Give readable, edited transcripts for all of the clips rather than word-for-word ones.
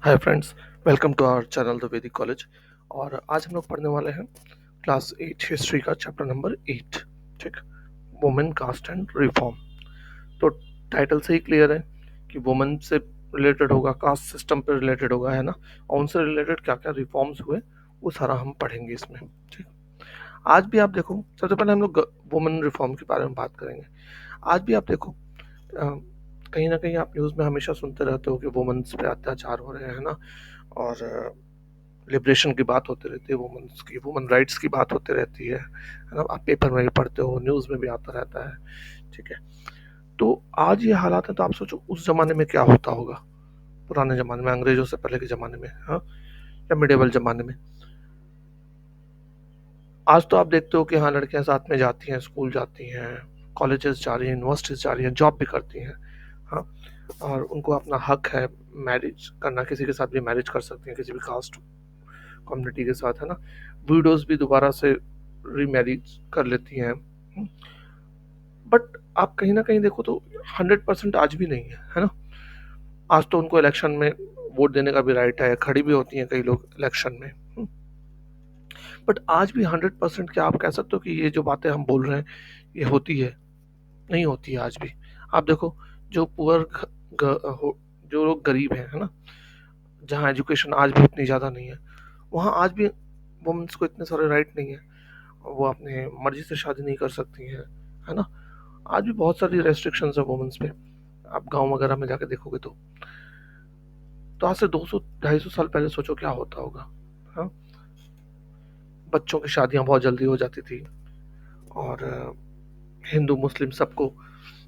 Hi friends, welcome to our channel the Vedic college. और आज हम लोग पढ़ने वाले हैं क्लास 8 हिस्ट्री का चैप्टर नंबर 8। ठीक, वुमेन कास्ट एंड रिफॉर्म। तो टाइटल से ही क्लियर है कि वुमेन से रिलेटेड होगा, कास्ट सिस्टम पे रिलेटेड होगा, है ना। और उनसे रिलेटेड क्या क्या रिफॉर्म्स हुए वो सारा हम पढ़ेंगे इसमें। ठीक, आज भी आप देखो, सबसे पहले हम लोग वुमेन रिफॉर्म के बारे में बात करेंगे। आज भी आप देखो, कहीं ना कहीं आप न्यूज़ में हमेशा सुनते रहते हो कि वुमेन्स पे अत्याचार हो रहे हैं, है ना। और लिबरेशन की बात होती रहती है, वुमेन्स की, वुमेन राइट्स की बात होती रहती है ना। आप पेपर में भी पढ़ते हो, न्यूज़ में भी आता रहता है। ठीक है, तो आज ये हालात है, तो आप सोचो उस जमाने में क्या होता होगा, पुराने जमाने में, अंग्रेजों से पहले के जमाने में, हाँ, या मिडेवल जमाने में। आज तो आप देखते हो कि हाँ, लड़कियां साथ में जाती हैं, स्कूल जाती हैं, कॉलेजेस जा रही हैं, यूनिवर्सिटीज जा रही हैं, जॉब भी करती हैं, हाँ। और उनको अपना हक है मैरिज करना, किसी के साथ भी मैरिज कर सकती हैं, किसी भी कास्ट कम्युनिटी के साथ, है ना। विडोज भी दोबारा से रीमैरिज कर लेती हैं। बट आप कहीं ना कहीं देखो तो 100% आज भी नहीं है ना। आज तो उनको इलेक्शन में वोट देने का भी राइट है, खड़ी भी होती हैं कई लोग इलेक्शन में। बट आज भी 100% क्या आप कह सकते हो कि ये जो बातें हम बोल रहे हैं ये होती है? नहीं होती है आज भी। आप देखो, जो पुअर, जो लोग गरीब हैं, है ना, जहाँ एजुकेशन आज भी उतनी ज़्यादा नहीं है, वहाँ आज भी वुमेन्स को इतने सारे राइट नहीं है। वो अपने मर्जी से शादी नहीं कर सकती हैं, है ना। आज भी बहुत सारी रेस्ट्रिक्शंस है वुमेन्स पे। आप गांव वगैरह में जाके देखोगे तो आज से 200-250 साल पहले सोचो क्या होता होगा, हाँ। बच्चों की शादियां बहुत जल्दी हो जाती थी। और हिंदू मुस्लिम सबको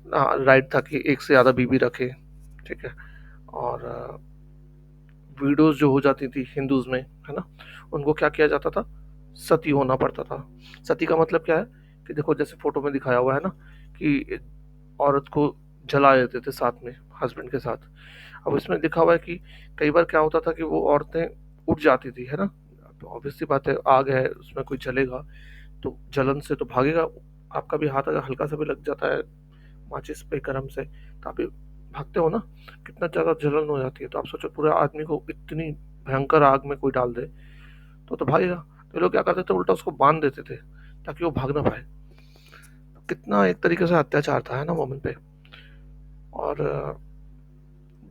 राइट था कि एक से ज़्यादा बीवी रखे। ठीक है। और विडोज जो हो जाती थी हिंदूज में, है ना, उनको क्या किया जाता था, सती होना पड़ता था। सती का मतलब क्या है कि देखो, जैसे फोटो में दिखाया हुआ है ना, कि औरत को जला देते थे साथ में, हस्बैंड के साथ। अब इसमें लिखा हुआ है कि कई बार क्या होता था कि वो औरतें उठ जाती थी, है ना। ऑब्वियस सी बात है, आग है, उसमें कोई जलेगा तो जलन से तो भागेगा। आपका भी हाथ अगर हल्का सा भी लग जाता है माचिस पे, गरम से, तो आप भी भागते हो ना। कितना ज़्यादा जलन हो जाती है। तो आप सोचो, पूरे आदमी को इतनी भयंकर आग में कोई डाल दे तो भागेगा। तो ये लोग क्या करते थे, उल्टा उसको बांध देते थे ताकि वो भाग ना पाए। तो कितना एक तरीके से अत्याचार था, है ना, वुमेन पे। और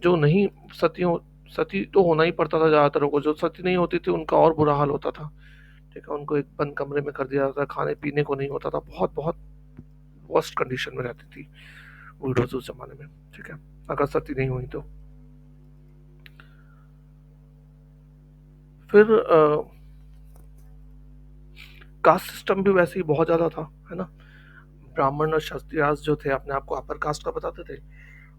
जो नहीं सतियों सती तो होना ही पड़ता था ज़्यादातर को, जो सती नहीं होती थी उनका और बुरा हाल होता था। ठीक है, उनको एक बंद कमरे में कर दिया जाता था, खाने पीने को नहीं होता था, बहुत बहुत वर्स्ट कंडीशन में रहती थी विडोज उस जमाने में। ठीक है, अगर सती नहीं हुई तो फिर कास्ट सिस्टम भी वैसे ही बहुत ज़्यादा था, है ना। ब्राह्मण और क्षत्रिय जो थे अपने आप को अपर कास्ट का बताते थे,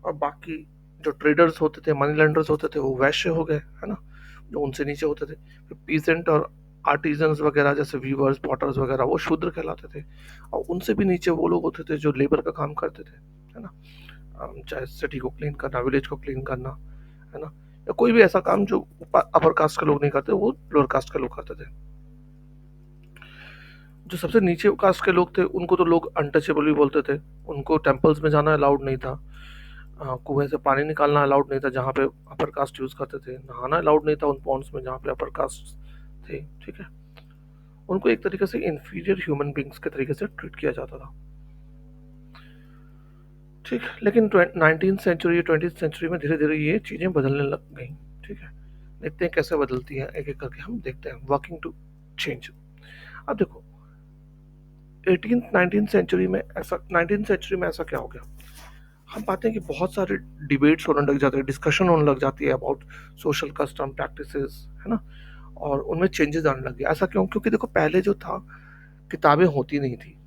और बाकी जो ट्रेडर्स होते थे, मनी लेंडर्स होते थे, वो वैश्य हो गए, है ना, जो उनसे नीचे होते थे। फिर पीजेंट और आर्टिजन्स वगैरह, जैसे वीवर्स, पॉटर्स वगैरह, वो शूद्र कहलाते थे। और उनसे भी नीचे वो लोग होते थे जो लेबर का काम करते थे, है ना। चाहे सिटी को क्लीन करना, विलेज को क्लीन करना, है ना, या कोई भी ऐसा काम जो अपर कास्ट के लोग नहीं करते, वो लोअर कास्ट के लोग करते थे। जो सबसे नीचे कास्ट के लोग थे उनको तो लोग अनटचेबल भी बोलते थे। उनको टेम्पल्स में जाना अलाउड नहीं था, कुएं से पानी निकालना अलाउड नहीं था जहाँ पे अपर कास्ट यूज करते थे, नहाना अलाउड नहीं था उन पॉन्ड्स में जहाँ पे अपर कास्ट थे। ठीक है, उनको एक तरीके से इंफीरियर ह्यूमन बींग्स के तरीके से ट्रीट किया जाता था। ठीक, लेकिन 19th सेंचुरी, 20th सेंचुरी में धीरे धीरे ये चीज़ें बदलने लग गई। ठीक है, देखते हैं कैसे बदलती हैं, एक एक करके हम देखते हैं, वर्किंग टू चेंज। अब देखो, 19th सेंचुरी में ऐसा क्या हो गया। हम पाते हैं कि बहुत सारे डिबेट्स होने लग जाते हैं, डिस्कशन होने लग जाती है अबाउट सोशल कस्टम प्रैक्टिसेस, है ना। और उनमें चेंजेस आने लग गए। ऐसा क्यों? क्योंकि देखो, पहले जो था, किताबें होती नहीं थी,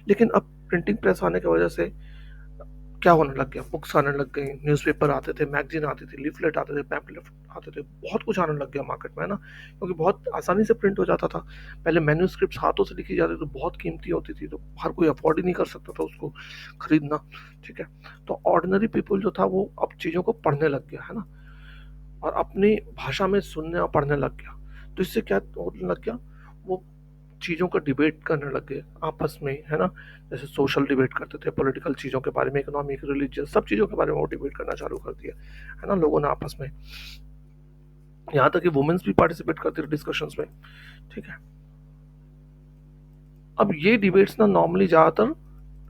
लेकिन अब प्रिंटिंग प्रेस आने की वजह से क्या होने लग गया, बुक्स आने लग गई, न्यूज़पेपर आते थे, मैगजीन आती थी, लीफलेट आते थे, पैम्पलेट आते थे, बहुत कुछ आने लग गया मार्केट में, है ना। क्योंकि बहुत आसानी से प्रिंट हो जाता था। पहले मैन्यूस्क्रिप्ट हाथों से लिखी जाती थी, तो बहुत कीमती होती थी, तो हर कोई अफोर्ड ही नहीं कर सकता था उसको खरीदना। ठीक है, तो ऑर्डिनरी पीपल जो था वो अब चीज़ों को पढ़ने लग गया, है ना, और अपनी भाषा में सुनने और पढ़ने लग गया। तो इससे क्या होने लग गया, वो चीज़ों का डिबेट करने लग गए आपस में, है ना। जैसे सोशल डिबेट करते थे, पॉलिटिकल चीज़ों के बारे में, इकोनॉमिक, रिलीजियस, सब चीज़ों के बारे में वो डिबेट करना चालू कर दिया, है ना, लोगों ने आपस में। यहाँ तक कि वुमेन्स भी पार्टिसिपेट करती थी डिस्कशंस में, ठीक है। अब ये डिबेट्स ना नॉर्मली ज़्यादातर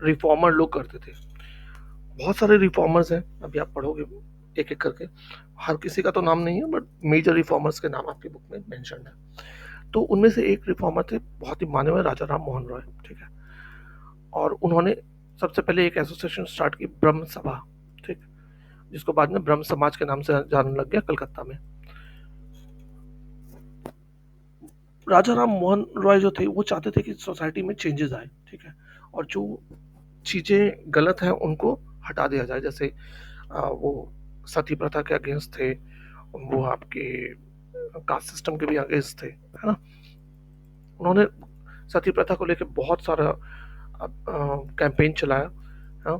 रिफॉर्मर लोग करते थे। बहुत सारे रिफॉर्मर्स हैं, अभी आप पढ़ोगे एक एक करके, हर किसी का तो नाम नहीं है बट मेजर रिफॉर्मर्स के नाम आपकी बुक में मेंशन है। तो उनमें से एक रिफॉर्मर थे, बहुत ही माने हुए, राजा राम मोहन रॉय, ठीक है। और उन्होंने सबसे पहले एक एसोसिएशन स्टार्ट की, ब्रह्म सभा, ठीक, जिसको बाद में ब्रह्म समाज के नाम से जानने लग गया कलकत्ता में। राजा राम मोहन रॉय जो थे वो चाहते थे कि सोसाइटी में चेंजेस आए, ठीक है, और जो चीज़ें गलत हैं उनको हटा दिया जाए। जैसे वो सती प्रथा के अगेंस्ट थे, वो आपके कास्ट सिस्टम के भी अगेंस्ट थे, है ना। उन्होंने सती प्रथा को लेकर बहुत सारा कैंपेन चलाया,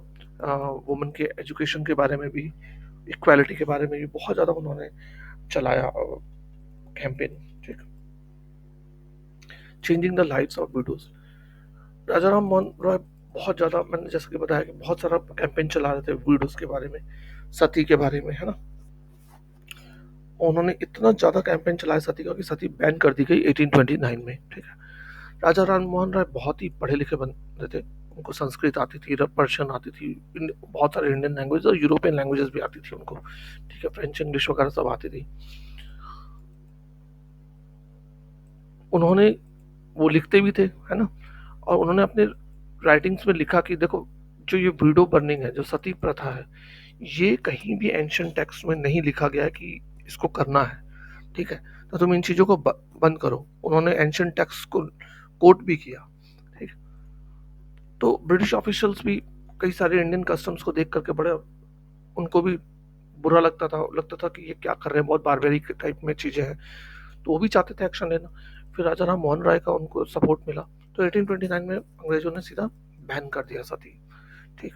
वुमेन के एजुकेशन के बारे में भी, इक्वालिटी के बारे में भी बहुत ज़्यादा उन्होंने चलाया कैंपेन, ठीक। Changing the lives of widows, Raja Ram Mohan Roy बहुत ज़्यादा, मैंने जैसे कि बताया कि बहुत सारा कैंपेन चला रहे थे विडोज के बारे में, सती के बारे में, है ना। उन्होंने इतना ज़्यादा कैंपेन चलाया सती का कि सती बैन कर दी गई 1829 में, ठीक है। राजा राम मोहन राय बहुत ही पढ़े लिखे बंदे थे, उनको संस्कृत आती थी, पर्शियन आती थी, बहुत सारे इंडियन लैंग्वेज और यूरोपियन लैंग्वेजेस भी आती थी उनको, ठीक है, फ्रेंच इंग्लिश वगैरह सब आती थी। उन्होंने, वो लिखते भी थे, है ना, और उन्होंने अपने राइटिंग्स में लिखा कि देखो, जो ये विडो बर्निंग है, जो सती प्रथा है, ये कहीं भी एंशिएंट टेक्स्ट में नहीं लिखा गया है कि इसको करना है, ठीक है, तो तुम इन चीज़ों को बंद करो। उन्होंने एंशिएंट टेक्स्ट को कोट भी किया, ठीक। तो ब्रिटिश ऑफिशियल्स भी कई सारे इंडियन कस्टम्स को देख करके बड़े, उनको भी बुरा लगता था कि ये क्या कर रहे हैं, बहुत बारबेरिक टाइप में चीज़ें हैं, तो वो भी चाहते थे एक्शन लेना। फिर राजा राम मोहन राय का उनको सपोर्ट मिला, तो 1829 में अंग्रेजों ने सीधा बैन कर दिया सती, ठीक।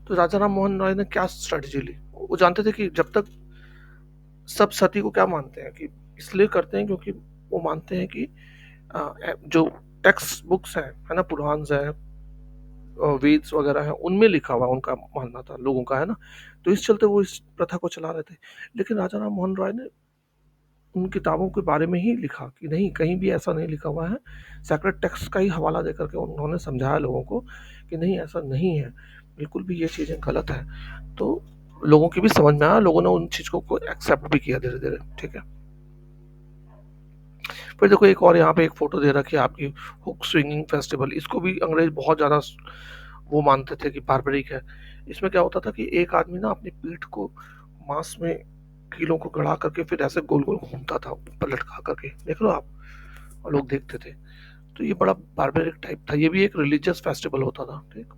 तो राजा राम मोहन राय ने क्या स्ट्रेटजी ली, वो जानते थे कि जब तक सब सती को क्या मानते हैं कि इसलिए करते हैं क्योंकि वो मानते हैं कि जो टेक्स्ट बुक्स हैं, है ना, पुराण है, वेद्स वगैरह हैं, उनमें लिखा हुआ उनका मानना था लोगों का, है ना। तो इस चलते वो इस प्रथा को चला रहे थे। लेकिन राजा राम मोहन राय ने उन किताबों के बारे में ही लिखा कि नहीं, कहीं भी ऐसा नहीं लिखा हुआ है, सैक्रेड टेक्स्ट का ही हवाला देकर के उन्होंने समझाया लोगों को कि नहीं, ऐसा नहीं है, बिल्कुल भी ये चीज़ें गलत है। तो लोगों की भी समझ में आया, लोगों ने उन चीज़ों को एक्सेप्ट भी किया धीरे धीरे, ठीक है। फिर देखो एक और यहाँ पे एक फोटो दे रखी है आपकी, हुक स्विंगिंग फेस्टिवल, इसको भी अंग्रेज बहुत ज़्यादा वो मानते थे कि बारबरिक है। इसमें क्या होता था कि एक आदमी ना अपनी पीठ को मांस में कीलों को गड़ा करके फिर ऐसे गोल गोल घूमता था ऊपर लटका करके, देख लो आप, और लोग देखते थे। तो ये बड़ा बारबरिक टाइप था, ये भी एक रिलीजियस फेस्टिवल होता था, ठीक।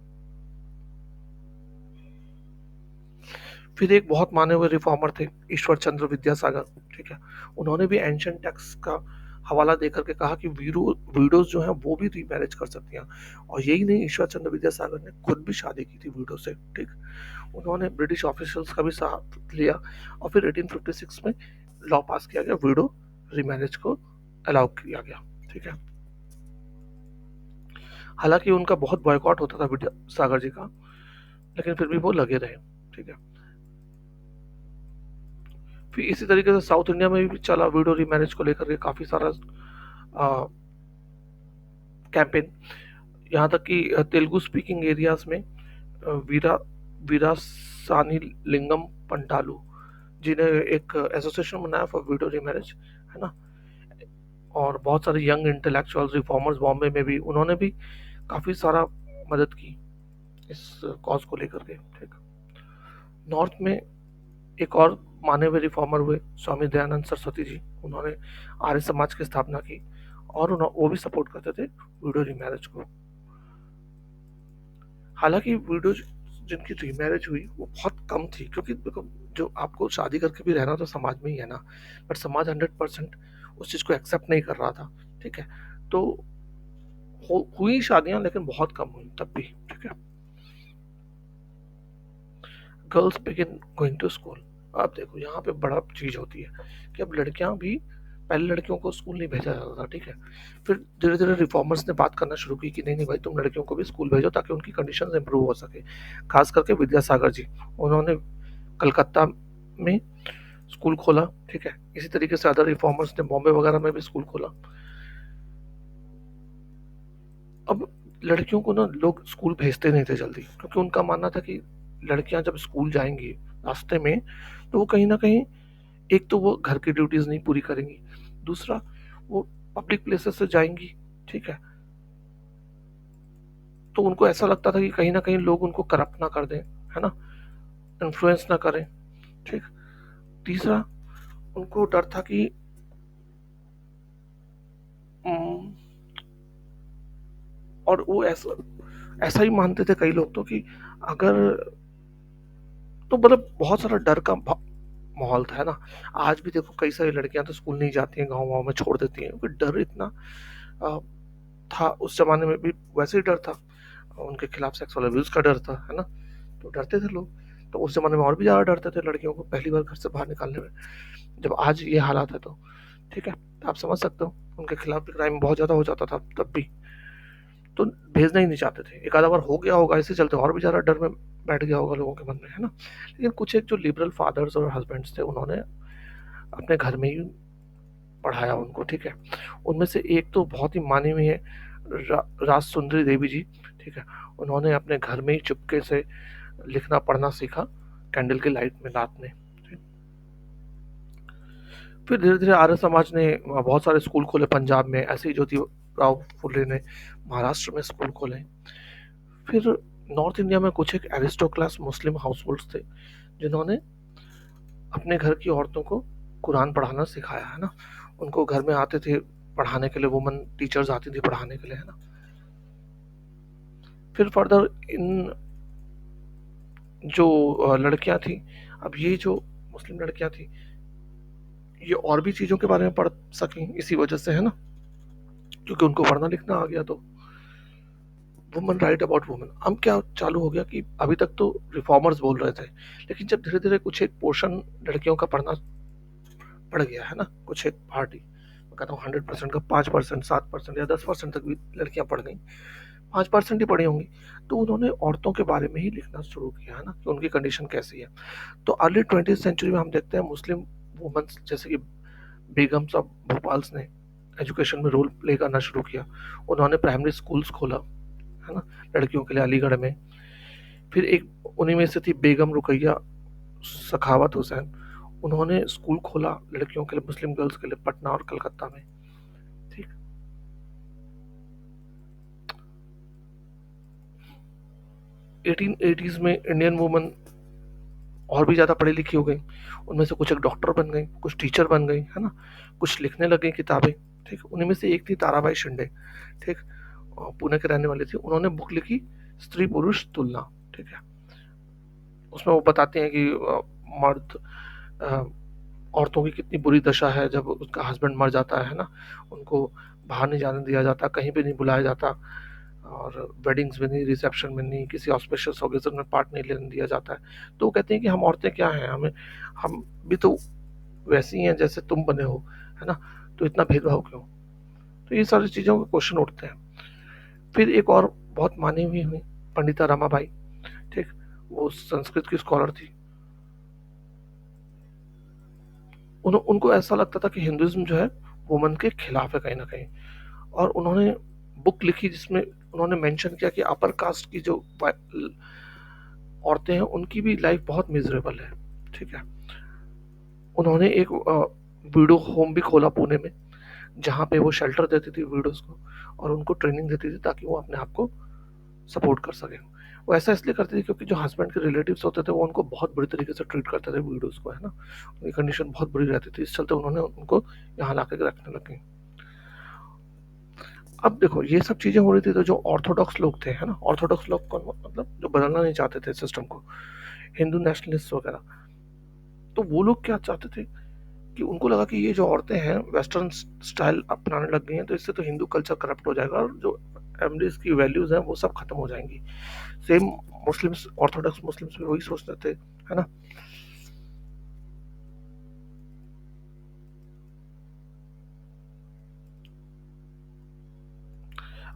फिर एक बहुत माने हुए रिफॉर्मर थे, ईश्वर चंद्र विद्यासागर, ठीक है। उन्होंने भी एंशिएंट टेक्स्ट का हवाला देकर के कहा कि वीडोज जो हैं वो भी रीमैरिज कर सकती हैं। और यही नहीं, ईश्वर चंद्र विद्यासागर ने खुद भी शादी की थी वीडो से, ठीक। उन्होंने ब्रिटिश ऑफिशियल्स का भी साथ लिया, और फिर 1856 में लॉ पास किया गया, वीडो रीमैरिज को अलाउ किया गया, ठीक है। हालांकि उनका बहुत बॉयकॉट होता था विद्यासागर जी का, लेकिन फिर भी वो लगे रहे, ठीक है। फिर इसी तरीके से साउथ इंडिया में भी चला वीडो रीमैरिज को लेकर के काफ़ी सारा कैंपेन। यहाँ तक कि तेलुगु स्पीकिंग एरियाज में वीरा वीरासानी लिंगम पंटालू जी ने एक एसोसिएशन बनाया फॉर वीडो रीमैरिज, है ना। और बहुत सारे यंग इंटेलेक्चुअल्स रिफॉर्मर्स बॉम्बे में भी, उन्होंने भी काफ़ी सारा मदद की इस कॉज को लेकर के, ठीक। नॉर्थ में एक और माने हुए रिफॉर्मर हुए स्वामी दयानंद सरस्वती जी, उन्होंने आर्य समाज की स्थापना की, और वो भी सपोर्ट करते थे विडो रीमैरिज को। हालांकि विडो जिनकी रीमैरिज हुई वो बहुत कम थी, क्योंकि देखो, जो आपको शादी करके भी रहना तो समाज में ही है ना, बट समाज 100% उस चीज़ को एक्सेप्ट नहीं कर रहा था, ठीक है। तो हुई शादियां, लेकिन बहुत कम हुई तब भी, ठीक है। Girls begin going to school, अब देखो यहाँ पे बड़ा चीज़ होती है कि अब लड़कियां भी, पहले लड़कियों को स्कूल नहीं भेजा जाता था, ठीक है। फिर धीरे धीरे रिफॉर्मर्स ने बात करना शुरू की कि नहीं नहीं भाई, तुम लड़कियों को भी स्कूल भेजो ताकि उनकी कंडीशंस इंप्रूव हो सके। खास करके विद्यासागर जी, उन्होंने कलकत्ता में स्कूल खोला, ठीक है? इसी तरीके से अदर रिफॉर्मर्स ने बॉम्बे वगैरह में भी स्कूल खोला। अब लड़कियों को ना लोग स्कूल भेजते नहीं थे जल्दी, क्योंकि उनका मानना था कि लड़कियां जब स्कूल जाएंगी रास्ते में, तो वो कहीं ना कहीं, एक तो वो घर की ड्यूटीज नहीं पूरी करेंगी, दूसरा वो पब्लिक प्लेसेस से जाएंगी, ठीक है? तो उनको ऐसा लगता था कि कहीं ना कहीं लोग उनको करप्ट ना कर दें, है ना, इन्फ्लुएंस ना करें, ठीक। तीसरा, उनको डर था कि उम, और वो ऐसा ऐसा ही मानते थे कई लोग तो कि अगर, तो मतलब बहुत सारा डर का माहौल था, है ना? आज भी देखो कई सारी लड़कियां तो स्कूल नहीं जाती हैं, गाँव-वाँव में छोड़ देती हैं, क्योंकि डर इतना अ, था उस जमाने में भी, वैसे ही डर था। उनके खिलाफ सेक्सुअल अब्यूज का डर था, है ना? तो डरते थे लोग। तो उस जमाने में और भी ज़्यादा डरते थे लड़कियों को पहली बार घर से बाहर निकालने में। जब आज ये हालात है तो ठीक है, तो आप समझ सकते हो उनके खिलाफ भी क्राइम बहुत ज़्यादा हो जाता था तब भी। तो भेजना ही नहीं चाहते थे। एक आधा बार हो गया होगा, इसी चलते और भी ज़्यादा डर में बैठ गया होगा लोगों के मन में, है ना? लेकिन कुछ एक जो लिबरल फादर्स और हस्बैंड्स थे, उन्होंने अपने घर में ही पढ़ाया उनको, ठीक है? उनमें से एक तो बहुत ही मानी हुई है, राज सुंदरी देवी जी, ठीक है? उन्होंने अपने घर में ही चुपके से लिखना पढ़ना सीखा, कैंडल की लाइट में रात में। फिर धीरे धीरे आर्य समाज ने बहुत सारे स्कूल खोले पंजाब में, ऐसे ही ज्योतिराव फुले ने महाराष्ट्र में स्कूल खोले। फिर नॉर्थ इंडिया में कुछ एक एरिस्टोक्लास मुस्लिम हाउसहोल्ड्स थे, जिन्होंने अपने घर की औरतों को कुरान पढ़ाना सिखाया, है ना? उनको घर में आते थे पढ़ाने के लिए, वुमन टीचर्स आती थी पढ़ाने के लिए, है ना? फिर फर्दर इन जो लड़कियां थी, अब ये जो मुस्लिम लड़कियां थी, ये और भी चीज़ों के बारे में पढ़ सकें इसी वजह से, है ना? क्योंकि उनको पढ़ना लिखना आ गया। तो वुमन राइट अबाउट वुमन, अब क्या चालू हो गया कि अभी तक तो रिफॉर्मर्स बोल रहे थे, लेकिन जब धीरे धीरे कुछ एक पोर्शन लड़कियों का पढ़ना पड़ गया, है ना, कुछ एक पार्टी, मैं कहता हूँ 100% का 5%, 7% या 10% तक भी लड़कियां पढ़ गई, 5% ही पढ़ी होंगी, तो उन्होंने औरतों के बारे में ही लिखना शुरू किया, है ना, कि उनकी कंडीशन कैसी है। तो अर्ली 20th सेंचुरी में हम देखते हैं मुस्लिम वुमेन्स जैसे कि बेगम साहब भोपाल्स ने एजुकेशन में रोल प्ले करना शुरू किया। उन्होंने प्राइमरी स्कूल्स खोला, है ना, लड़कियों के लिए अलीगढ़ में। फिर एक उन्हीं में से थी बेगम रुकैया सखावत हुसैन, उन्होंने स्कूल खोला लड़कियों के लिए, मुस्लिम गर्ल्स के लिए, पटना और कलकत्ता में, ठीक। 1880s में इंडियन वुमन और भी ज़्यादा पढ़ी लिखी हो गई, उनमें से कुछ एक डॉक्टर बन गई, कुछ टीचर बन गई, है ना, कुछ लिखने लग गई किताबें, ठीक। उन्हीं में से एक थी ताराबाई शिंदे, ठीक, पुणे के रहने वाली थी, उन्होंने बुक लिखी स्त्री पुरुष तुलना, ठीक है। उसमें वो बताते हैं कि मर्द अ, औरतों की कितनी बुरी दशा है जब उसका हस्बैंड मर जाता है ना, उनको बाहर नहीं जाने दिया जाता, कहीं पे नहीं बुलाया जाता, और वेडिंग्स में नहीं, रिसेप्शन में नहीं, किसी ऑस्पिशियस ओकेजन में पार्ट नहीं लेने दिया जाता है। तो वो कहते हैं कि हम औरतें क्या हैं, हमें, हम भी तो वैसी हैं जैसे तुम बने हो, है ना, तो इतना भेदभाव क्यों? तो ये सारी चीज़ों के क्वेश्चन उठते हैं। फिर एक और बहुत मानी हुई हुई पंडिता रमाबाई, ठीक, वो संस्कृत की स्कॉलर थी। उनको ऐसा लगता था कि हिंदुइज्म जो है वुमन के खिलाफ है कहीं ना कहीं, और उन्होंने बुक लिखी जिसमें उन्होंने मेंशन किया कि अपर कास्ट की जो औरतें हैं उनकी भी लाइफ बहुत मिजरेबल है, ठीक है। उन्होंने एक वीडो होम भी खोला पुणे में, जहाँ पे वो शेल्टर देती थी वीडोज को, और उनको ट्रेनिंग देती थी ताकि वो अपने आप को सपोर्ट कर सकें। वो ऐसा इसलिए करती थी क्योंकि जो हस्बैंड के रिलेटिव्स होते थे वो उनको बहुत बुरी तरीके से ट्रीट करते थे वीडोज को, है ना, उनकी कंडीशन बहुत बुरी रहती थी, इस चलते उन्होंने उनको यहाँ ला के रखने लगे। अब देखो ये सब चीजें हो रही थी, तो जो ऑर्थोडॉक्स लोग थे, है ना, ऑर्थोडॉक्स लोग कौन, मतलब जो बदलना नहीं चाहते थे सिस्टम को, हिंदू नेशनलिस्ट वगैरह, तो वो लोग क्या चाहते थे कि उनको लगा कि ये जो औरतें हैं वेस्टर्न स्टाइल अपनाने लग गई हैं, तो इससे तो हिंदू कल्चर करप्ट हो जाएगा और जो एमडीज की वैल्यूज हैं वो सब खत्म हो जाएंगी। सेम मुस्लिम्स, ऑर्थोडॉक्स मुस्लिम्स भी वही सोचते थे, है ना।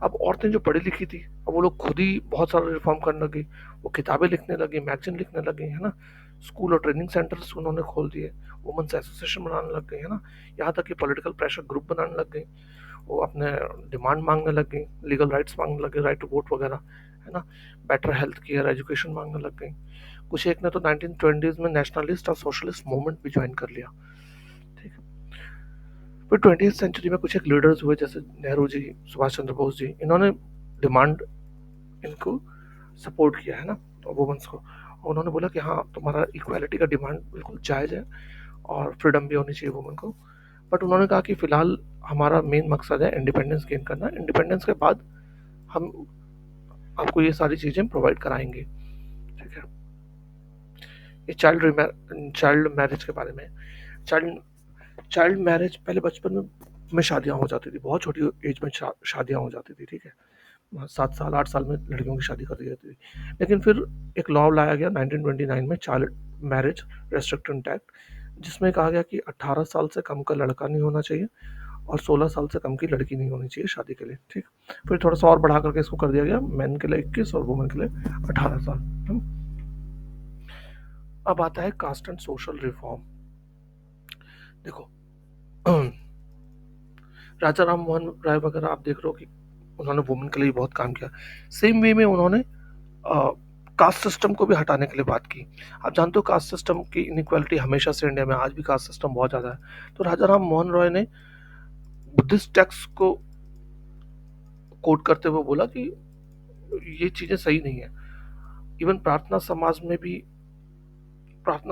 अब औरतें जो पढ़ी लिखी थी, अब वो लोग खुद ही बहुत सारा रिफॉर्म करने लगी, वो किताबें लिखने लगी, मैगजीन लिखने लगी, है ना? स्कूल और ट्रेनिंग सेंटर्स उन्होंने खोल दिए, वुमेन्स एसोसिएशन बनाने लग गई, है ना? यहाँ तक कि पॉलिटिकल प्रेशर ग्रुप बनाने लग गई, वो अपने डिमांड मांगने लग गई, लीगल राइट्स मांगने लग गई, राइट टू वोट वगैरह, है ना? बेटर हेल्थ केयर, एजुकेशन मांगने लग गई। कुछ एक ने तो 1920s में नेशनलिस्ट और सोशलिस्ट मूवमेंट भी ज्वाइन कर लिया, ठीक है? फिर 20th सेंचुरी में कुछ एक लीडर्स हुए, जैसे नेहरू जी, सुभाष चंद्र बोस जी, इन्होंने डिमांड इनको सपोर्ट किया, है ना, वुमेन्स को। और उन्होंने बोला कि हाँ, तुम्हारा इक्वालिटी का डिमांड बिल्कुल जायज़ है और फ्रीडम भी होनी चाहिए वुमेन को। बट उन्होंने कहा कि फ़िलहाल हमारा मेन मकसद है इंडिपेंडेंस गेन करना, इंडिपेंडेंस के बाद हम आपको ये सारी चीज़ें प्रोवाइड कराएंगे, ठीक है? ये चाइल्ड मैरिज के बारे में। चाइल्ड चाइल्ड मैरिज, पहले बचपन में शादियाँ हो जाती थी, बहुत छोटी एज में शादियाँ हो जाती थी, ठीक है? 7 साल 8 साल में लड़कियों की शादी कर दी जाती थी। लेकिन फिर एक लॉ लाया गया 1929 में, चाइल्ड मैरिज रेस्ट्रिक्शन एक्ट, जिसमें कहा गया कि 18 साल से कम का लड़का नहीं होना चाहिए और 16 साल से कम की लड़की नहीं होनी चाहिए शादी के लिए, ठीक? फिर थोड़ा सा और बढ़ा करके इसको कर दिया गया, मेन के लिए 21 और वुमेन के लिए 18 साल। अब आता है कास्ट एंड सोशल रिफॉर्म। देखो, राजा राम मोहन राय वगैरह आप देख रहे हो कि उन्होंने वुमेन के लिए बहुत काम किया। सेम वे में उन्होंने कास्ट सिस्टम को भी हटाने के लिए बात की। आप जानते हो कास्ट सिस्टम की इनइक्वालिटी हमेशा से इंडिया में, आज भी कास्ट सिस्टम बहुत ज़्यादा है। तो राजा राम मोहन रॉय ने बुद्धिस्ट टेक्स्ट को कोट करते हुए बोला कि ये चीज़ें सही नहीं है। इवन प्रार्थना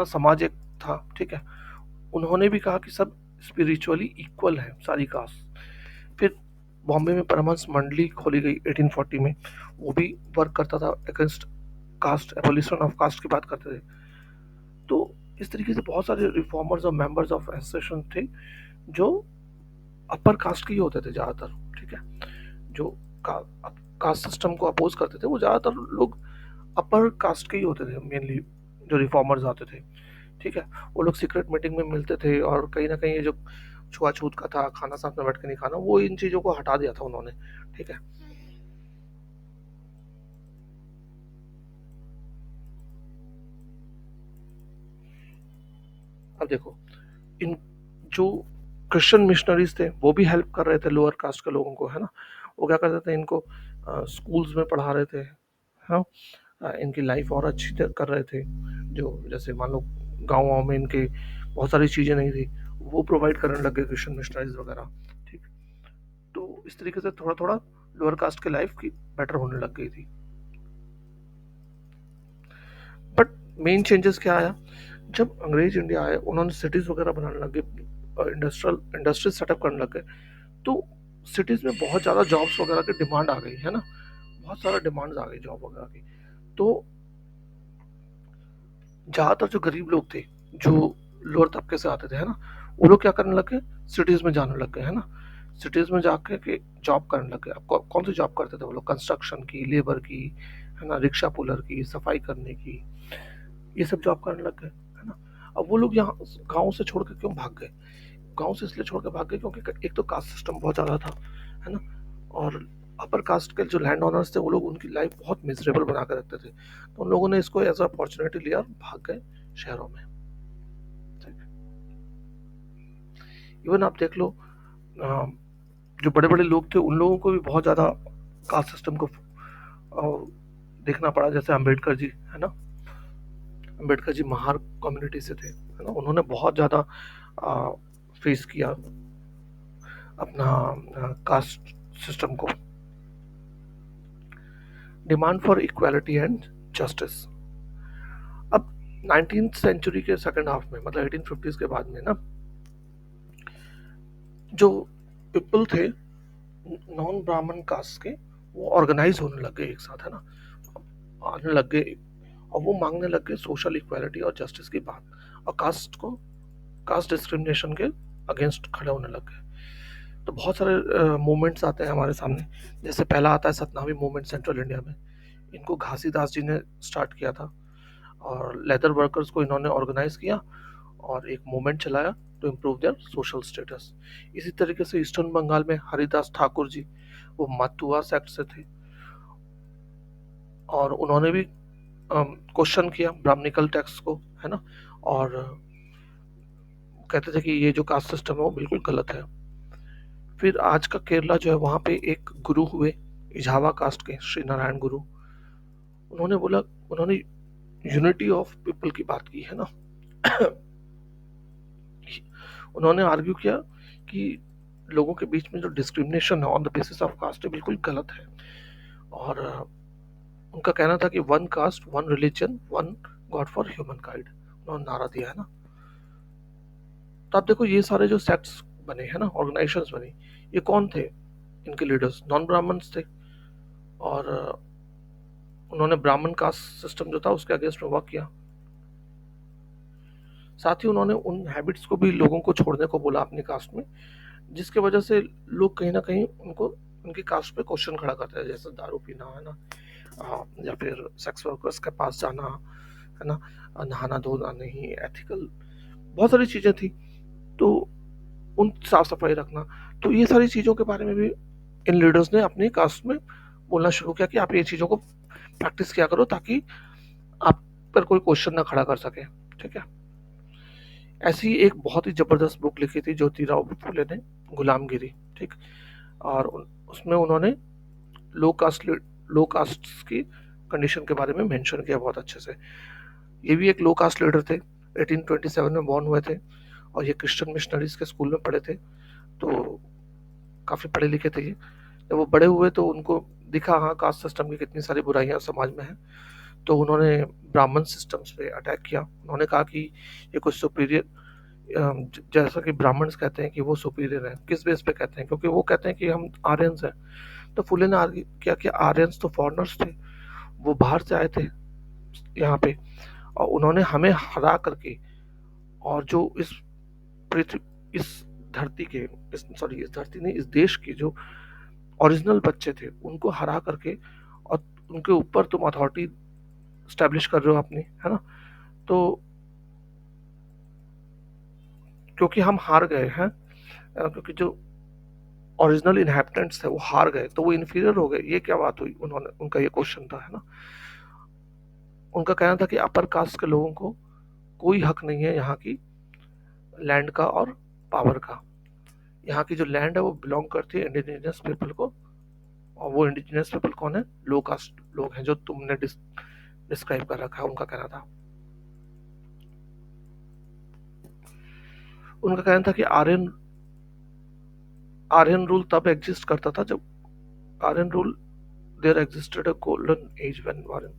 समाज एक था, ठीक है? उन्होंने भी कहा कि सब स्पिरिचुअली इक्वल है, सारी कास्ट। फिर बॉम्बे में परमहंस मंडली खोली गई 1840 में, वो भी वर्क करता था against caste, abolition of caste की बात करते थे। तो इस तरीके से बहुत सारे रिफॉर्मर्स और मेंबर्स ऑफ एसोसिएशन थे जो अपर कास्ट के ही होते थे ज़्यादातर, ठीक है? जो का, कास्ट सिस्टम को अपोज करते थे वो ज़्यादातर लोग अपर कास्ट के ही होते थे, मेनली जो रिफॉर्मर्स आते थे, ठीक है? वो लोग सीक्रेट मीटिंग में मिलते थे और कहीं ना कहीं ये जो छुआछूत का था, खाना साथ में बैठ के नहीं खाना, वो इन चीज़ों को हटा दिया था उन्होंने, ठीक है? अब देखो, इन जो क्रिश्चियन मिशनरीज थे वो भी हेल्प कर रहे थे लोअर कास्ट के लोगों को, है ना? वो क्या करते थे, इनको स्कूल्स में पढ़ा रहे थे, हाँ? इनकी लाइफ और अच्छी कर रहे थे। जो जैसे मान लो गाँव वाँव में इनके बहुत सारी चीज़ें नहीं थी, वो प्रोवाइड करने लग गए क्रिश्चियन मिशनरीज वगैरह, ठीक? तो इस तरीके से थोड़ा थोड़ा लोअर कास्ट की लाइफ की बेटर होने लग गई थी। बट मेन चेंजेस क्या आया, जब अंग्रेज इंडिया आए, उन्होंने सिटीज़ वगैरह बनाने लगे, इंडस्ट्रीज सेटअप करने लग गए, तो सिटीज़ में बहुत ज़्यादा जॉब्स वगैरह की डिमांड आ गई, है ना? बहुत सारा डिमांड्स आ गई जॉब वगैरह की। तो ज़्यादातर जो गरीब लोग थे, जो लोअर तबके से आते थे, है ना, वो लोग क्या करने लगे, सिटीज़ में जाने लग गए, है ना? सिटीज़ में जाके के जॉब करने लग गए। अब कौन सी जॉब करते थे वो लोग? कंस्ट्रक्शन की, लेबर की, है ना, रिक्शा पुलर की, सफाई करने की, ये सब जॉब करने लग गए, है ना? अब वो लोग यहाँ गाँव से छोड़ के क्यों भाग गए? गाँव से इसलिए छोड़ के भाग गए क्योंकि एक तो कास्ट सिस्टम बहुत ज़्यादा था, है ना? और अपर कास्ट के जो लैंड ओनर्स थे वो लोग उनकी लाइफ बहुत मिजरेबल बना के रखते थे, तो उन लोगों ने इसको एज अपॉर्चुनिटी लिया और भाग गए शहरों में। इवन आप देख लो, जो बड़े बड़े लोग थे उन लोगों को भी बहुत ज़्यादा कास्ट सिस्टम को देखना पड़ा, जैसे अम्बेडकर जी, है ना? अम्बेडकर जी महार कम्युनिटी से थे, है ना? उन्होंने बहुत ज़्यादा फेस किया अपना कास्ट सिस्टम को। Demand for equality and justice. अब 19th सेंचुरी के सेकंड हाफ में, मतलब 1850s के बाद में ना, जो पीपल थे नॉन ब्राह्मण कास्ट के, वो ऑर्गेनाइज होने लग गए एक साथ, है ना, आने लग गए, और वो मांगने लग गए सोशल इक्वालिटी और जस्टिस की बात, और कास्ट डिस्क्रिमिनेशन के अगेंस्ट खड़े होने लग गए। तो बहुत सारे मूवमेंट्स आते हैं हमारे सामने, जैसे पहला आता है सतनामी मूवमेंट सेंट्रल इंडिया में, इनको घासीदास जी ने स्टार्ट किया था, और लेदर वर्कर्स को इन्होंने ऑर्गेनाइज किया और एक मूवमेंट चलाया to improve their social status. इसी तरीके से ईस्टर्न बंगाल में हरिदास ठाकुर जी, वो मतुआ सेक्ट से थे, और उन्होंने भी क्वेश्चन किया ब्राह्मणिकल टेक्स्ट को, है ना, और कहते थे कि ये जो कास्ट सिस्टम है वो बिल्कुल गलत है। फिर आज का केरला जो है, वहाँ पे एक गुरु हुए इजावा कास्ट के, श्री नारायण गुरु। उन्होंने बोला, उन्होंने यूनिटी ऑफ पीपल की बात की, है ना। उन्होंने आर्ग्यू किया कि लोगों के बीच में जो डिस्क्रिमिनेशन है on the basis of caste है बिल्कुल गलत है, और उनका कहना था कि one caste, one religion, one god for human kind, उन्होंने नारा दिया, है ना। तो आप देखो ये सारे जो सेक्ट्स बने हैं ना, ऑर्गेनाइजेशंस बनी, ये कौन थे? इनके लीडर्स नॉन ब्राह्मण्स थे, और उन्होंने ब्राह्मण कास्ट सिस्टम जो था उसके अगेंस्ट में वर्क किया। साथ ही उन्होंने उन हैबिट्स को भी लोगों को छोड़ने को बोला अपनी कास्ट में, जिसके वजह से लोग कहीं ना कहीं उनको उनकी कास्ट पे क्वेश्चन खड़ा करते हैं, जैसे दारू पीना, है ना, या फिर सेक्स वर्कर्स के पास जाना, है ना, नहाना धोना नहीं एथिकल, बहुत सारी चीज़ें थी। तो उन साफ सफाई रखना, तो ये सारी चीज़ों के बारे में भी इन लीडर्स ने अपनी कास्ट में बोलना शुरू किया कि आप ये चीज़ों को प्रैक्टिस किया करो ताकि आप पर कोई क्वेश्चन ना खड़ा कर सके, ठीक है। ऐसी एक बहुत ही ज़बरदस्त बुक लिखी थी ज्योतिराव फुले ने, गुलामगिरी, ठीक। और उसमें उन्होंने लो कास्ट की कंडीशन के बारे में मेंशन किया बहुत अच्छे से। ये भी एक लो कास्ट लीडर थे, 1827 में बॉर्न हुए थे, और ये क्रिश्चियन मिशनरीज के स्कूल में पढ़े थे, तो काफ़ी पढ़े लिखे थे ये। जब वो बड़े हुए तो उनको दिखा हाँ कास्ट सिस्टम की कितनी सारी बुराइयां समाज में हैं, तो उन्होंने ब्राह्मण सिस्टम्स पे अटैक किया। उन्होंने कहा कि ये कुछ सुपीरियर, जैसा कि ब्राह्मण्स कहते हैं कि वो सुपीरियर हैं, किस बेस पे कहते हैं? क्योंकि वो कहते हैं कि हम आर्यंस हैं। तो फुले ने आर्ग्यू किया कि आर्यंस तो फॉरनर्स थे, वो बाहर से आए थे यहाँ पे, और उन्होंने हमें हरा करके, और जो इस पृथ्वी, इस धरती के, इस धरती नहीं, इस देश के जो ओरिजिनल बच्चे थे उनको हरा करके, और उनके ऊपर तुम अथॉरिटी स्टैब्लिश कर रहे हो अपनी, है ना। तो क्योंकि हम हार गए हैं, क्योंकि जो ओरिजिनल इनहैबिटेंट्स थे वो हार गए, तो वो इन्फीरियर हो गए, ये क्या बात हुई? उन्होंने, उनका ये क्वेश्चन था, है ना। उनका कहना था कि अपर कास्ट के लोगों को कोई हक नहीं है यहाँ की लैंड का और पावर का। यहाँ की जो लैंड है वो बिलोंग करती है इंडिजिनियस पीपल को, और वो इंडिजिनियस पीपल कौन है? लो कास्ट लोग हैं जो तुमने डिस्क्राइब कर रखा है, उनका कहना था। उनका कहना था कि आर्यन रूल तब एग्जिस्ट करता था जब Aryan rule, there existed a golden age when वारन।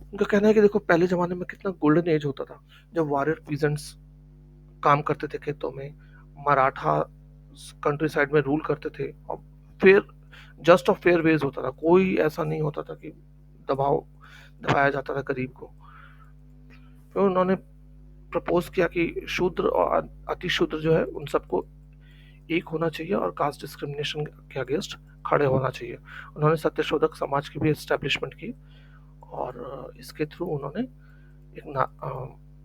उनका कहना है कि देखो पहले जमाने में कितना गोल्डन एज होता था, जब वॉरियर पीजेंट्स काम करते थे खेतों में, मराठा कंट्री साइड में रूल करते थे, और फिर जस्ट ऑफ फेयर वेज होता था, कोई ऐसा नहीं होता था कि दबाया जाता था गरीब को। फिर उन्होंने प्रपोज किया कि शूद्र और अति शूद्र जो है उन सबको एक होना चाहिए, और कास्ट डिस्क्रिमिनेशन के अगेंस्ट खड़े होना चाहिए। उन्होंने सत्यशोधक समाज की भी एस्टेब्लिशमेंट की, और इसके थ्रू उन्होंने एक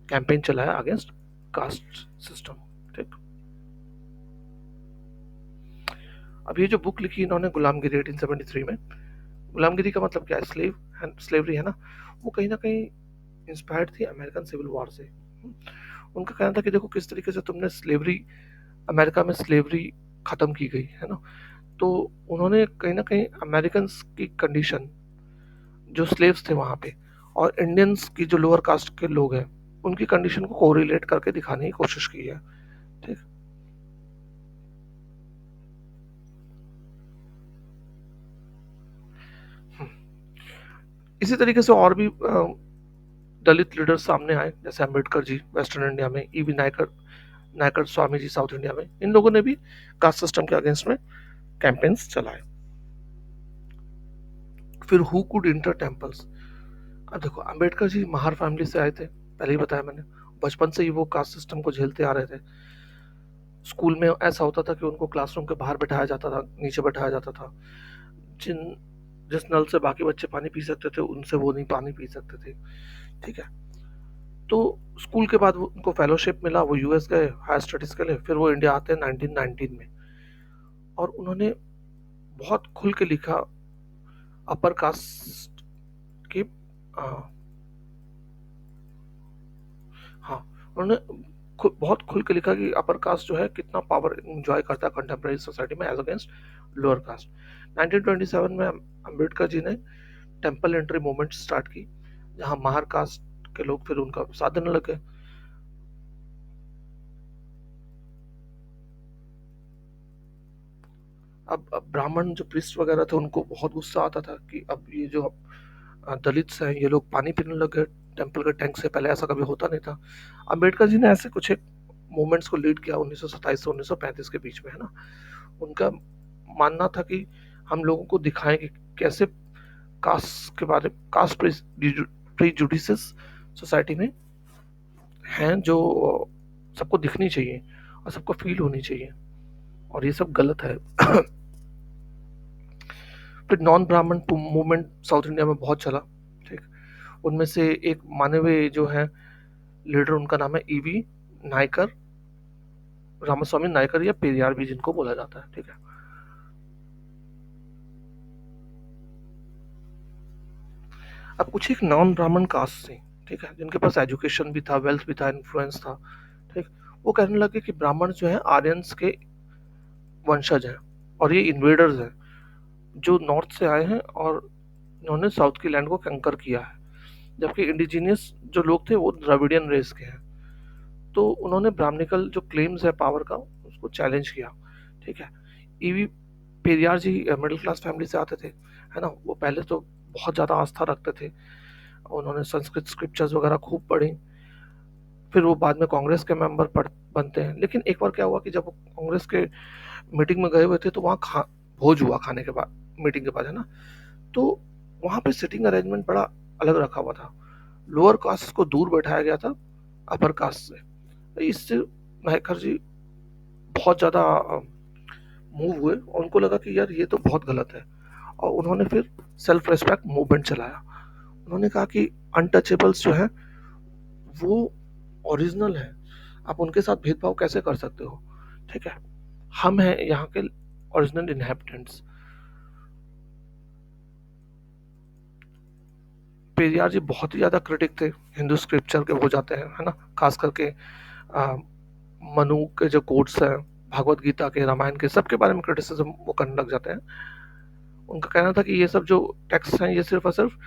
कैंपेन चलाया अगेंस्ट कास्ट सिस्टम, ठीक। अब ये जो बुक लिखी इन्होंने गुलामगिरी 1873 में, गुलामगिरी का मतलब क्या है? स्लेवरी, है ना। वो कहीं ना कहीं इंस्पायर्ड थी अमेरिकन सिविल वॉर से। उनका कहना था कि देखो किस तरीके से तुमने स्लेवरी, अमेरिका में स्लेवरी खत्म की गई, है ना। तो उन्होंने कहीं ना कहीं अमेरिकन की कंडीशन, जो स्लेव्स थे वहाँ पे, और इंडियंस की जो लोअर कास्ट के लोग हैं उनकी कंडीशन को कोरिलेट करके दिखाने की कोशिश की है, ठीक। इसी तरीके से और भी दलित लीडर सामने आए, जैसे अम्बेडकर जी वेस्टर्न इंडिया में, EV Naikar Naikar Swami ji south India में। इन लोगों ने भी कास्ट सिस्टम के अगेंस्ट में कैंपेन्स चलाए। फिर हु कुड इंटर टेम्पल्स। अब देखो अम्बेडकर जी महार फैमिली से आए थे, पहले ही बताया मैंने, बचपन से ही वो कास्ट सिस्टम को झेलते आ रहे थे। स्कूल में ऐसा होता था कि उनको क्लासरूम के बाहर बैठाया जाता था, नीचे बैठाया जाता था। जिन जिस नल से बाकी बच्चे पानी पी सकते थे उनसे वो नहीं पानी पी सकते थे, ठीक है। तो स्कूल के बाद उनको फेलोशिप मिला, वो यूएस गए हायर स्टडीज के लिए, फिर वो इंडिया आते हैं 1919 में, और उन्होंने बहुत खुल के लिखा अपर कास्ट के। हाँ, उन्होंने बहुत खुल के लिखा कि अपर कास्ट जो है कितना पावर इंजॉय करता है कंटेम्प्रेरी सोसाइटी में एज अगेंस्ट लोअर कास्ट। 1927 में अम्बेडकर जी ने टेम्पल एंट्री मूवमेंट स्टार्ट की, जहाँ महार कास्ट के लोग फिर उनका साथ देने लगे। अब ब्राह्मण जो प्रीस्ट वगैरह थे उनको बहुत गुस्सा आता था कि अब ये जो दलित्स हैं ये लोग पानी पीने लग गए टेम्पल के टैंक से, पहले ऐसा कभी होता नहीं था। अम्बेडकर जी ने ऐसे कुछ एक मूवमेंट्स को लीड किया 1927 से 1935 के बीच में, है ना। उनका मानना था कि हम लोगों को दिखाएं कि कैसे कास्ट के बारे कास्ट प्रीजुडिसेस सोसाइटी में हैं, जो सबको दिखनी चाहिए और सबको फील होनी चाहिए, और ये सब गलत है। फिर नॉन ब्राह्मण मूवमेंट साउथ इंडिया में बहुत चला, ठीक। उनमें से एक माने हुए जो है लीडर, उनका नाम है ईवी नायकर, रामास्वामी नायकर या पेरियार भी जिनको बोला जाता है, ठीक है। अब कुछ एक नॉन ब्राह्मण कास्ट थी, ठीक है, जिनके पास एजुकेशन भी था, वेल्थ भी था, इन्फ्लुएंस था, ठीक। वो कहने लगे कि ब्राह्मण जो है आर्यंस के वंशज हैं और ये इन्वेडर्स हैं जो नॉर्थ से आए हैं और इन्होंने साउथ की लैंड को कंकर किया है, जबकि इंडिजीनियस जो लोग थे वो द्रविडियन रेस के हैं। तो उन्होंने ब्राह्मणिकल जो क्लेम्स है पावर का उसको चैलेंज किया, ठीक है। ईवी पेरियार जी मिडिल क्लास फैमिली से आते थे, है ना। वो पहले तो बहुत ज़्यादा आस्था रखते थे, उन्होंने संस्कृत स्क्रिप्चर्स वगैरह खूब पढ़ी। फिर वो बाद में कांग्रेस के मेंबर बनते हैं, लेकिन एक बार क्या हुआ कि जब वो कांग्रेस के मीटिंग में गए हुए थे तो वहाँ भोज हुआ खाने के बाद, मीटिंग के बाद, है ना। तो वहाँ पे सिटिंग अरेंजमेंट बड़ा अलग रखा हुआ था, लोअर कास्ट को दूर बैठाया गया था अपर कास्ट से। इससे नायकर जी बहुत ज़्यादा मूव हुए और उनको लगा कि यार ये तो बहुत गलत है, और उन्होंने फिर सेल्फ रेस्पेक्ट मूवमेंट चलाया। उन्होंने कहा कि अनटचेबल्स जो है वो ओरिजिनल है, आप उनके साथ भेदभाव कैसे कर सकते हो, ठीक है। हम हैं यहाँ के ओरिजिनल इनहेबिटेंट्स। पेरियार जी बहुत ही ज़्यादा क्रिटिक थे हिंदू स्क्रिप्चर के, हो जाते हैं, है ना। खास करके आ, मनु के जो कोट्स हैं, भागवत गीता के, रामायण के, सबके बारे में क्रिटिसिज्म वो करने लग जाते हैं। उनका कहना था कि ये सब जो टेक्स्ट हैं ये सिर्फ और सिर्फ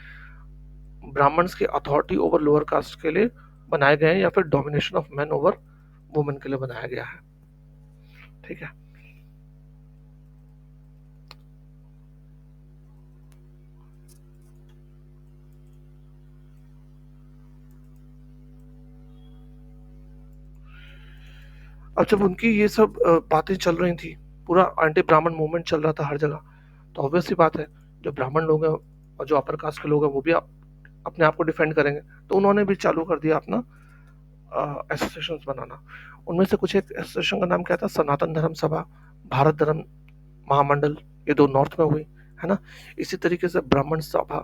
ब्राह्मण्स की अथॉरिटी ओवर लोअर कास्ट के लिए बनाए गए हैं, या फिर domination of man over women के लिए बनाया गया है, ठीक है। अब जब उनकी ये सब बातें चल रही थी, पूरा एंटी ब्राह्मण मूवमेंट चल रहा था हर जगह, तो ऑब्वियस सी बात है जो ब्राह्मण लोग हैं और जो अपर कास्ट के लोग हैं वो भी अपने आप को डिफेंड करेंगे। तो उन्होंने भी चालू कर दिया अपना एसोसिएशंस बनाना। उनमें से कुछ एक एसोसिएशन का नाम क्या था, सनातन धर्म सभा, भारत धर्म महामंडल, ये दो नॉर्थ में हुई, है ना। इसी तरीके से ब्राह्मण सभा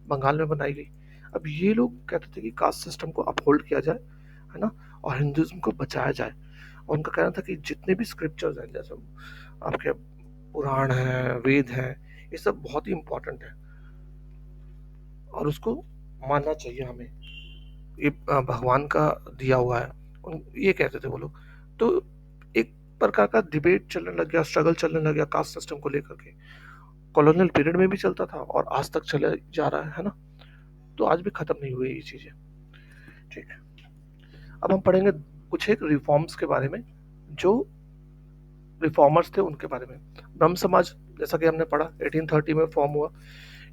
बंगाल में बनाई गई। अब ये लोग कहते थे कि कास्ट सिस्टम को अपहोल्ड किया जाए, है ना, और हिंदुज्म को बचाया जाए। और उनका कहना था कि जितने भी स्क्रिप्चर्स हैं, जैसे आपके पुराण हैं, वेद हैं, ये सब बहुत ही इम्पोर्टेंट है और उसको मानना चाहिए हमें, ये भगवान का दिया हुआ है। ये कहते थे वो लोग। तो एक प्रकार का डिबेट चलने लग गया, स्ट्रगल चलने लग गया कास्ट सिस्टम को लेकर के। कॉलोनियल पीरियड में भी चलता था और आज तक चले जा रहा है ना। तो आज भी खत्म नहीं हुई ये चीजें, ठीक है। अब हम पढ़ेंगे कुछ एक रिफॉर्म्स के बारे में, जो रिफॉर्मर्स थे उनके बारे में। ब्रह्म समाज, जैसा कि हमने पढ़ा, 1830 में फॉर्म हुआ।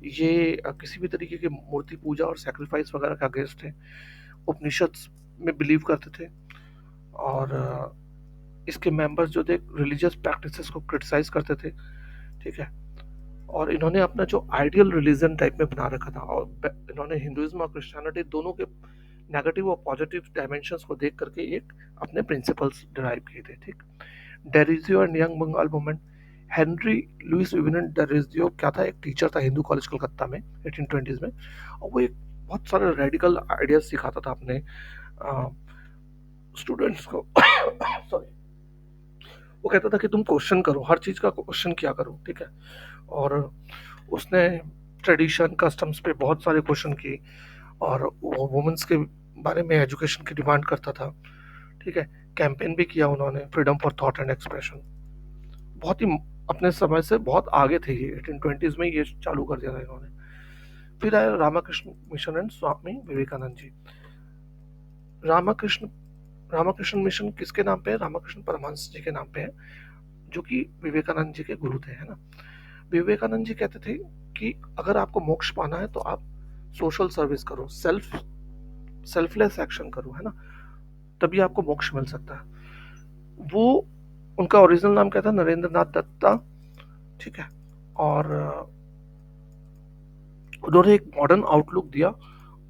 ये किसी भी तरीके की मूर्ति पूजा और सैक्रिफाइस वगैरह का अगेंस्ट थे, उपनिषद में बिलीव करते थे, और इसके मेंबर्स जो थे रिलीजियस प्रैक्टिसेस को क्रिटिसाइज करते थे, ठीक है। और इन्होंने अपना जो आइडियल रिलीजन टाइप में बना रखा था, और इन्होंने हिंदुइज्म और क्रिश्चियनिटी दोनों के नेगेटिव और पॉजिटिव डायमेंशंस को देख करके एक अपने प्रिंसिपल्स डिराइव किए थे, ठीक। Derozio and young Bengal movement. Henry Louis Vivian Derozio क्या था, एक टीचर था हिंदू कॉलेज कोलकाता में 1820s में, और वो एक बहुत सारे रेडिकल आइडियाज सिखाता था अपने स्टूडेंट्स को। सॉरी। वो कहता था कि तुम क्वेश्चन करो, हर चीज का क्वेश्चन किया करो, ठीक है। और उसने ट्रेडिशन कस्टम्स पे बहुत सारे क्वेश्चन किए और वो वुमेन्स के बारे में एजुकेशन की डिमांड करता था। ठीक है, कैंपेन भी किया उन्होंने, freedom for thought and expression. बहुत ही अपने समय से बहुत आगे थे ये, 1820s में ये चालू कर दिया था इन्होंने। फिर आए Ramakrishna mission and Swami Vivekananda ji. Ramakrishna Ramakrishna mission किसके नाम पे है? रामाकृष्ण परमहंस जी के नाम पे है, जो कि विवेकानंद जी के गुरु थे, है ना। विवेकानंद जी कहते थे कि अगर आपको मोक्ष पाना है तो आप सोशल सर्विस करो, सेल्फलेस एक्शन करो, है ना, तभी आपको मोक्ष मिल सकता है। वो उनका ओरिजिनल नाम क्या था? नरेंद्र नाथ दत्ता। ठीक है, और उन्होंने एक मॉडर्न आउटलुक दिया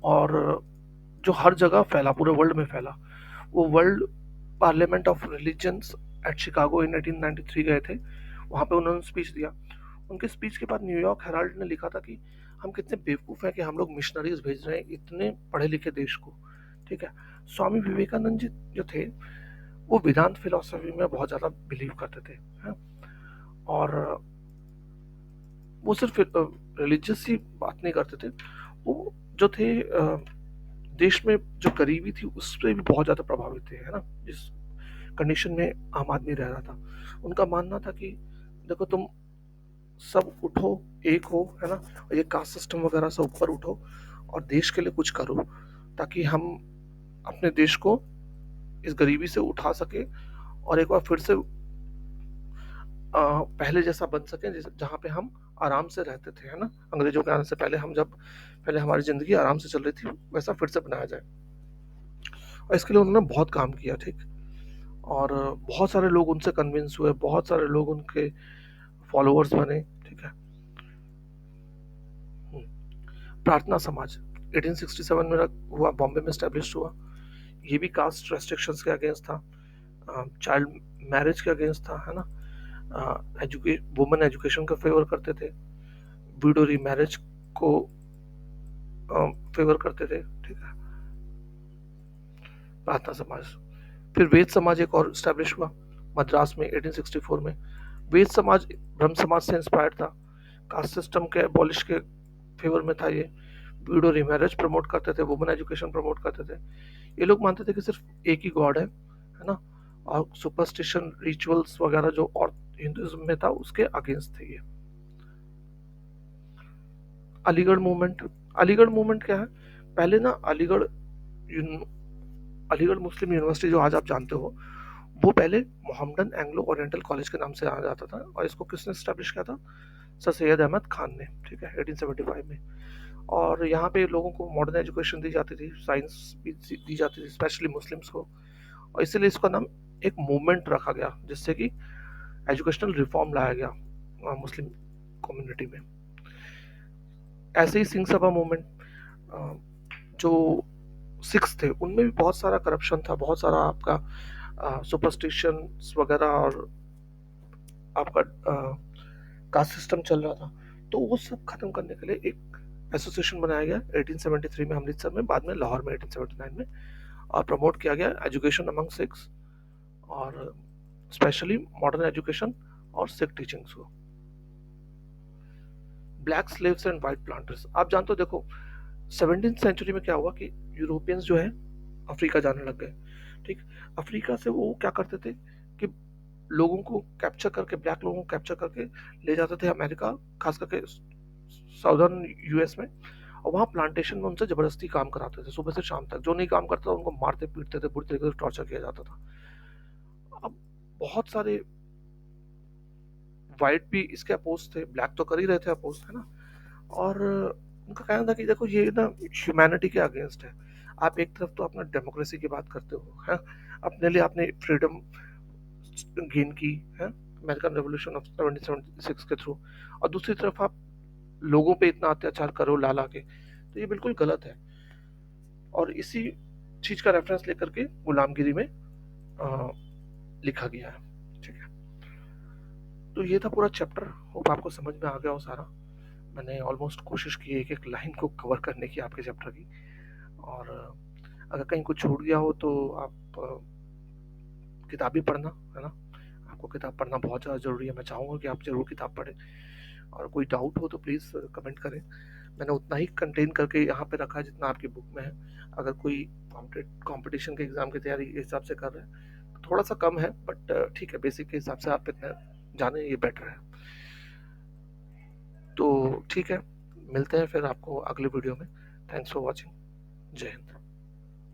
और जो हर जगह फैला, पूरे वर्ल्ड में फैला। वो world parliament of religions at Chicago in 1893 गए थे, वहाँ पे उन्होंने स्पीच दिया। उनके स्पीच के बाद न्यूयॉर्क हेराल्ड ने लिखा था कि हम कितने बेवकूफ़ हैं कि हम लोग मिशनरीज भेज रहे हैं इतने पढ़े लिखे देश को। ठीक है, स्वामी विवेकानंद जी जो थे वो वेदांत फिलोसफी में बहुत ज़्यादा बिलीव करते थे, है? और वो सिर्फ रिलीजियस ही बात नहीं करते थे, वो जो थे देश में जो गरीबी थी उस पर भी बहुत ज़्यादा प्रभावित थे, है ना, जिस कंडीशन में आम आदमी रह रहा था। उनका मानना था कि देखो तुम सब उठो, एक हो, है ना, और ये कास्ट सिस्टम वगैरह से ऊपर उठो और देश के लिए कुछ करो, ताकि हम अपने देश को इस गरीबी से उठा सके और एक बार फिर से पहले जैसा बन सके, जहाँ पे हम आराम से रहते थे, है ना, अंग्रेजों के आने से पहले। हम जब पहले हमारी ज़िंदगी आराम से चल रही थी वैसा फिर से बनाया जाए, और इसके लिए उन्होंने बहुत काम किया। ठीक, और बहुत सारे लोग उनसे कन्विंस हुए, बहुत सारे लोग उनके फॉलोअर्स बने। ठीक है। प्रार्थना समाज 1867 में हुआ, बॉम्बे में स्टैब्लिश हुआ। ये भी कास्ट रेस्ट्रिक्शंस के अगेंस्ट था, चाइल्ड मैरिज के अगेंस्ट था, है ना, वुमेन एजुकेशन का फेवर करते थे, विडो री मैरिज को फेवर करते थे। ठीक है, प्रार्थना समाज। फिर वेद समाज एक और स्टैब्लिश हुआ मद्रास में 1864 में। वेद समाज ब्रह्म समाज से इंस्पायर्ड था, कास्ट सिस्टम के एबॉलिश के फेवर में था ये, विडो रीमैरिज प्रमोट करते थे, वुमेन एजुकेशन प्रमोट करते थे। ये लोग मानते थे कि सिर्फ एक ही गॉड है ना, और सुपरस्टिशन रिचुअल्स वगैरह जो और हिंदुइज्म में था उसके अगेंस्ट थे ये। अलीगढ़ मूवमेंट। अलीगढ़ मूवमेंट क्या है? पहले ना अलीगढ़ मुस्लिम यूनिवर्सिटी जो आज आप जानते हो, वो पहले मोहम्मदन एंग्लो ओरिएंटल कॉलेज के नाम से जाना जाता था, और इसको किसने स्टैब्लिश किया था? सर सैयद अहमद खान ने। ठीक है, 1875 में। और यहाँ पे लोगों को मॉडर्न एजुकेशन दी जाती थी, साइंस भी दी जाती थी, स्पेशली मुस्लिम्स को, और इसीलिए इसका नाम एक मूवमेंट रखा गया, जिससे कि एजुकेशनल रिफॉर्म लाया गया मुस्लिम कम्युनिटी में। ऐसे ही सिंह सभा मूवमेंट, जो सिक्स थे उनमें भी बहुत सारा करप्शन था, बहुत सारा आपका सुपरस्टिशन वगैरह और आपका कास्ट सिस्टम चल रहा था। तो वो सब खत्म करने के लिए एक एसोसिएशन बनाया गया 1873 में अमृतसर में, बाद में लाहौर में 1879 में, और प्रमोट किया गया एजुकेशन अमंग सिक्स, और स्पेशली मॉडर्न एजुकेशन और सिख टीचिंग्स को। Black slaves and white planters, आप जानते हो, देखो 17th सेंचुरी में क्या हुआ कि यूरोपियंस जो है अफ्रीका जाने लग गए। ठीक, अफ्रीका से वो क्या करते थे कि लोगों को कैप्चर करके, ब्लैक लोगों को कैप्चर करके ले जाते थे अमेरिका, खास करके साउदर्न यूएस में, और वहाँ प्लांटेशन में उनसे ज़बरदस्ती काम कराते थे सुबह से शाम तक। जो नहीं काम करता था उनको मारते पीटते थे, बुरी तरीके से टॉर्चर किया जाता था। अब बहुत सारे वाइट भी इसके अपोज थे, ब्लैक तो कर ही रहे थे अपोज, है ना, और उनका कहना था कि देखो ये ना ह्यूमैनिटी के अगेंस्ट है। आप एक तरफ तो अपना डेमोक्रेसी की बात करते हो, है, अपने लिए आपने फ्रीडम गेन की है अमेरिकन रेवोल्यूशन ऑफ 1776 के थ्रू, और दूसरी तरफ आप लोगों पे इतना अत्याचार करो ला ला के, तो ये बिल्कुल गलत है। और इसी चीज का रेफरेंस लेकर के गुलामगिरी में लिखा गया है। ठीक है, तो ये था पूरा चैप्टर, होप आपको समझ में आ गया हो सारा। मैंने ऑलमोस्ट कोशिश की एक एक लाइन को कवर करने की आपके चैप्टर की, और अगर कहीं कुछ छूट गया हो तो आप किताब भी पढ़ना, है ना, आपको किताब पढ़ना बहुत ज़्यादा ज़रूरी है। मैं चाहूँगा कि आप ज़रूर किताब पढ़ें, और कोई डाउट हो तो प्लीज़ कमेंट करें। मैंने उतना ही कंटेन करके यहाँ पे रखा है जितना आपकी बुक में है। अगर कोई कॉम्पिटिशन के एग्ज़ाम की तैयारी इस हिसाब से कर रहे हैं तो थोड़ा सा कम है, बट ठीक है, बेसिक के हिसाब से आप इतना जाने ये बेटर है। तो ठीक है, मिलते हैं फिर आपको अगले वीडियो में। Thanks for watching. जय हिंद।